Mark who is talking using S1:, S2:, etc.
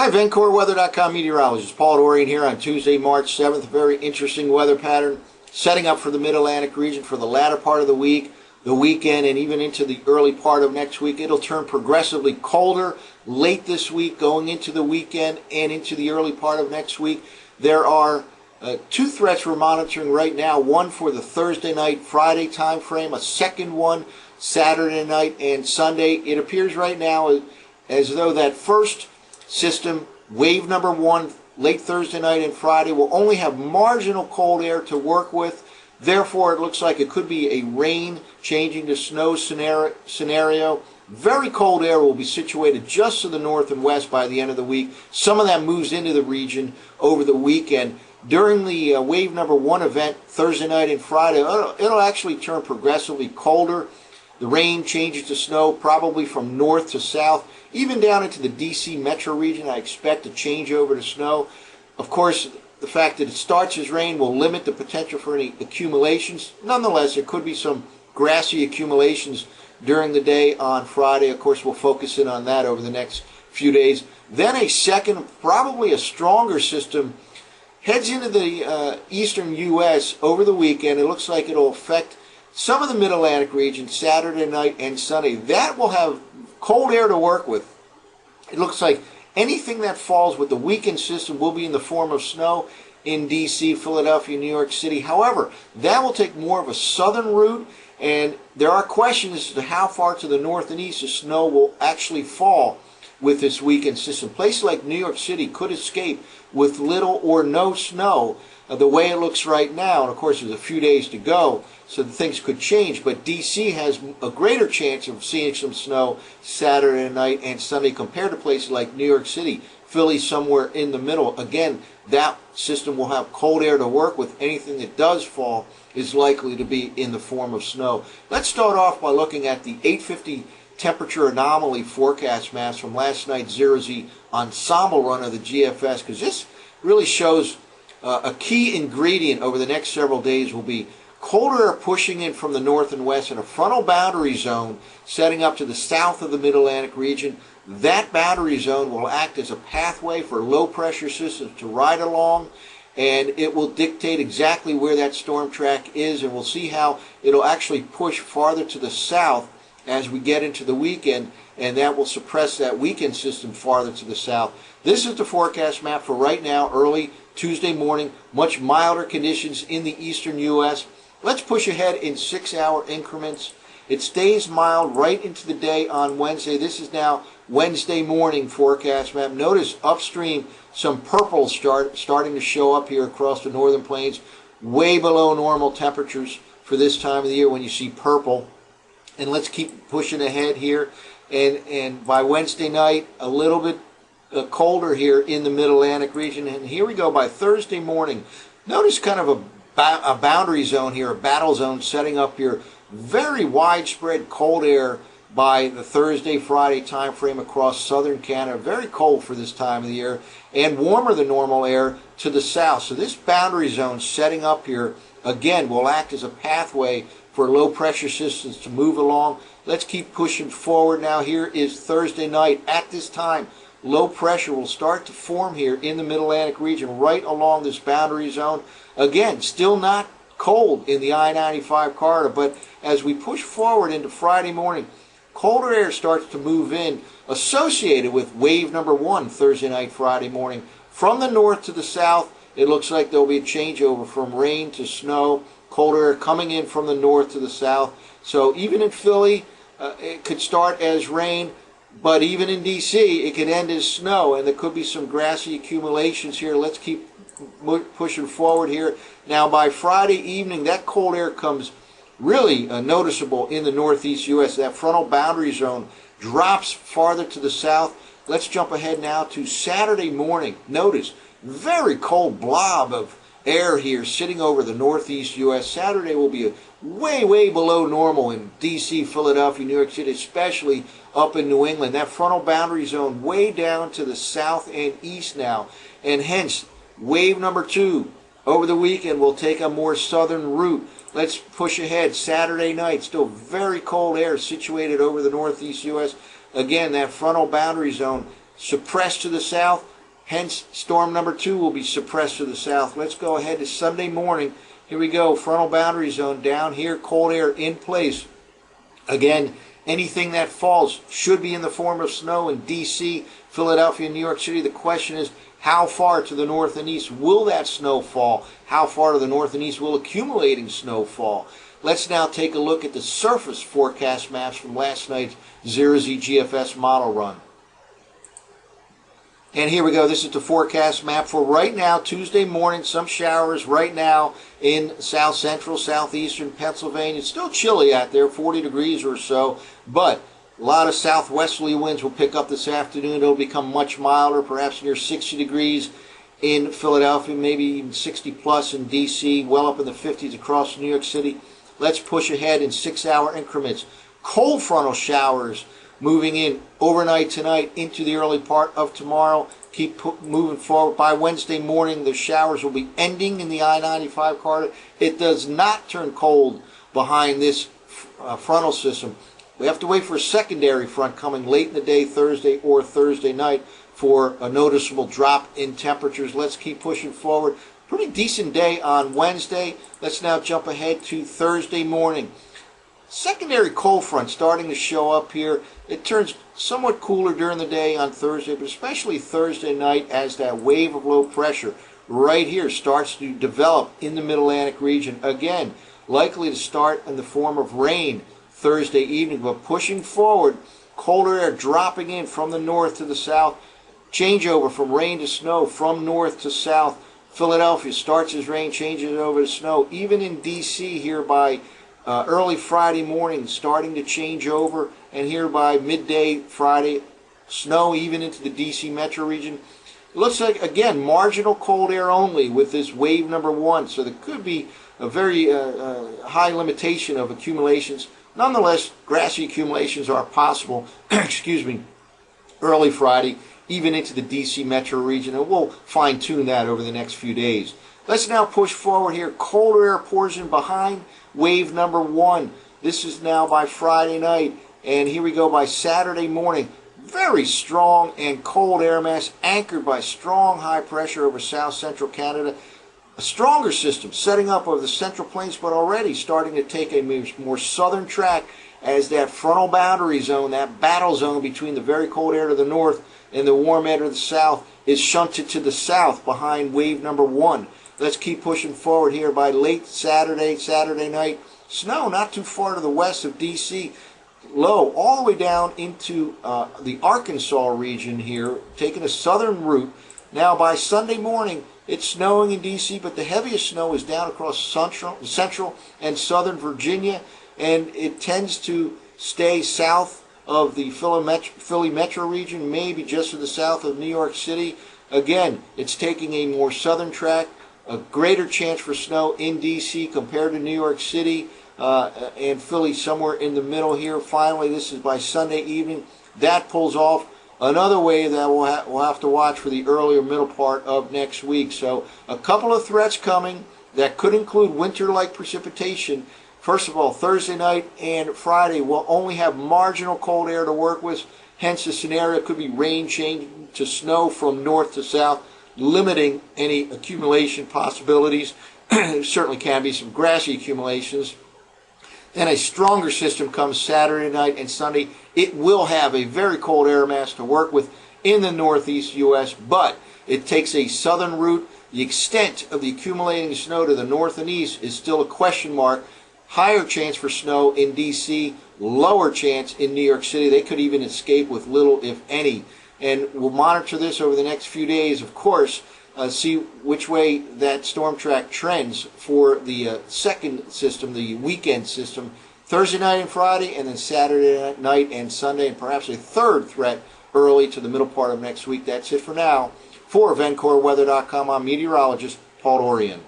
S1: Hi, VencoreWeather.com meteorologist Paul Dorian here on Tuesday, March 7th. A very interesting weather pattern setting up for the Mid-Atlantic region for the latter part of the week, the weekend, and even into the early part of next week. It'll turn progressively colder late this week, going into the weekend and into the early part of next week. There are two threats we're monitoring right now, one for the Thursday night, Friday time frame, a second one Saturday night and Sunday. It appears right now as though that first system, wave number one, late Thursday night and Friday, will only have marginal cold air to work with. Therefore, it looks like it could be a rain changing to snow scenario. Very cold air will be situated just to the north and west by the end of the week. Some of that moves into the region over the weekend. During the wave number one event, Thursday night and Friday, it'll actually turn progressively colder. The rain changes to snow, probably from north to south, even down into the D.C. metro region. I expect a change over to snow. Of course, the fact that it starts as rain will limit the potential for any accumulations. Nonetheless, there could be some grassy accumulations during the day on Friday. Of course, we'll focus in on that over the next few days. Then a second, probably a stronger system heads into the eastern U.S. over the weekend. It looks like it'll affect some of the Mid-Atlantic region Saturday night and Sunday. That will have cold air to work with. It looks like anything that falls with the weakened system will be in the form of snow in D.C., Philadelphia, New York City. However, that will take more of a southern route, and there are questions as to how far to the north and east the snow will actually fall with this weakened system. Places like New York City could escape with little or no snow the way it looks right now. And of course, there's a few days to go, so things could change. But D.C. has a greater chance of seeing some snow Saturday night and Sunday compared to places like New York City. Philly somewhere in the middle. Again, that system will have cold air to work with. Anything that does fall is likely to be in the form of snow. Let's start off by looking at the 850 temperature anomaly forecast maps from last night's Zero-Z ensemble run of the GFS, because this really shows a key ingredient over the next several days will be colder air pushing in from the north and west in a frontal boundary zone setting up to the south of the Mid-Atlantic region. That boundary zone will act as a pathway for low pressure systems to ride along, and it will dictate exactly where that storm track is, and we'll see how it'll actually push farther to the south as we get into the weekend, and that will suppress that weekend system farther to the south. This is the forecast map for right now, early Tuesday morning. Much milder conditions in the eastern U.S. Let's push ahead in 6-hour increments. It stays mild right into the day on Wednesday. This is now Wednesday morning forecast map. Notice upstream some purple starting to show up here across the northern plains, way below normal temperatures for this time of the year when you see purple. And let's keep pushing ahead here. And by Wednesday night, a little bit colder here in the Mid-Atlantic region. And here we go by Thursday morning. Notice kind of a boundary zone here, a battle zone setting up here. Very widespread cold air by the Thursday, Friday time frame across southern Canada. Very cold for this time of the year, and warmer than normal air to the south. So this boundary zone setting up here, again, will act as a pathway for low pressure systems to move along. Let's keep pushing forward now. Here is Thursday night. At this time, low pressure will start to form here in the Mid-Atlantic region right along this boundary zone. Again, still not cold in the I-95 corridor, but as we push forward into Friday morning, colder air starts to move in associated with wave number one Thursday night, Friday morning. From the north to the south, it looks like there will be a changeover from rain to snow. Colder air coming in from the north to the south. So even in Philly, it could start as rain, but even in D.C., it could end as snow, and there could be some grassy accumulations here. Let's keep pushing forward here. Now, by Friday evening, that cold air comes really noticeable in the northeast U.S. That frontal boundary zone drops farther to the south. Let's jump ahead now to Saturday morning. Notice, very cold blob of air here sitting over the northeast U.S. Saturday will be way, way below normal in D.C., Philadelphia, New York City, especially up in New England. That frontal boundary zone way down to the south and east now, and hence wave number two over the weekend will take a more southern route. Let's push ahead. Saturday night, still very cold air situated over the northeast U.S. Again, that frontal boundary zone suppressed to the south, Hence, storm number 2 will be suppressed to the south. Let's go ahead to Sunday morning. Here we go. Frontal boundary zone down here. Cold air in place. Again, anything that falls should be in the form of snow in D.C., Philadelphia, New York City. The question is, how far to the north and east will that snow fall? How far to the north and east will accumulating snow fall? Let's now take a look at the surface forecast maps from last night's 0Z GFS model run. And here we go. This is the forecast map for right now, Tuesday morning. Some showers right now in south central, southeastern Pennsylvania. It's still chilly out there, 40 degrees or so, but a lot of southwesterly winds will pick up this afternoon. It'll become much milder, perhaps near 60 degrees in Philadelphia, maybe even 60 plus in D.C., well up in the 50s across New York City. Let's push ahead in 6-hour increments. Cold frontal showers moving in overnight tonight into the early part of tomorrow. Keep moving forward. By Wednesday morning, the showers will be ending in the I-95 corridor. It does not turn cold behind this frontal system. We have to wait for a secondary front coming late in the day, Thursday or Thursday night, for a noticeable drop in temperatures. Let's keep pushing forward. Pretty decent day on Wednesday. Let's now jump ahead to Thursday morning. Secondary cold front starting to show up here. It turns somewhat cooler during the day on Thursday, but especially Thursday night as that wave of low pressure right here starts to develop in the Mid-Atlantic region. Again, likely to start in the form of rain Thursday evening, but pushing forward, colder air dropping in from the north to the south. Changeover from rain to snow from north to south. Philadelphia starts as rain, changes over to snow. Even in D.C. here by early Friday morning, starting to change over, and here by midday Friday, snow even into the D.C. metro region. It looks like, again, marginal cold air only with this wave number 1, so there could be a very high limitation of accumulations. Nonetheless, grassy accumulations are possible, excuse me, early Friday, even into the D.C. metro region, and we'll fine-tune that over the next few days. Let's now push forward here. Colder air pours in behind wave number 1. This is now by Friday night, and here we go by Saturday morning. Very strong and cold air mass anchored by strong high pressure over south central Canada. A stronger system setting up over the central plains, but already starting to take a more southern track as that frontal boundary zone, that battle zone between the very cold air to the north and the warm air to the south, is shunted to the south behind wave number 1. Let's keep pushing forward here by late Saturday night. Snow not too far to the west of D.C. Low all the way down into the Arkansas region here, taking a southern route. Now by Sunday morning, it's snowing in D.C., but the heaviest snow is down across central and southern Virginia, and it tends to stay south of the Philly metro region, maybe just to the south of New York City. Again, it's taking a more southern track. A greater chance for snow in D.C. compared to New York City and Philly somewhere in the middle here. Finally, this is by Sunday evening. That pulls off. Another wave that we'll have to watch for the earlier middle part of next week. So a couple of threats coming that could include winter-like precipitation. First of all, Thursday night and Friday will only have marginal cold air to work with. Hence, the scenario could be rain changing to snow from north to south, limiting any accumulation possibilities. There certainly can be some grassy accumulations. Then a stronger system comes Saturday night and Sunday. It will have a very cold air mass to work with in the northeast U.S., but it takes a southern route. The extent of the accumulating snow to the north and east is still a question mark. Higher chance for snow in D.C., lower chance in New York City. They could even escape with little, if any. And we'll monitor this over the next few days, of course, see which way that storm track trends for the second system, the weekend system, Thursday night and Friday, and then Saturday night and Sunday, and perhaps a third threat early to the middle part of next week. That's it for now. For VencoreWeather.com, I'm meteorologist Paul Dorian.